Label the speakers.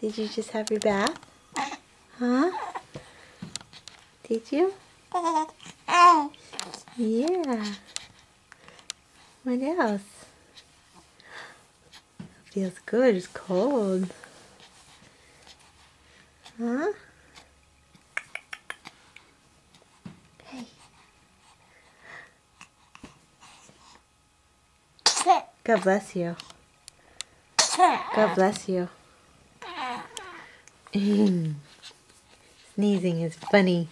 Speaker 1: Did you just have your bath? Huh? Did you? Yeah. What else? Feels good. It's cold. Huh? Hey. God bless you. God bless you. Sneezing is funny.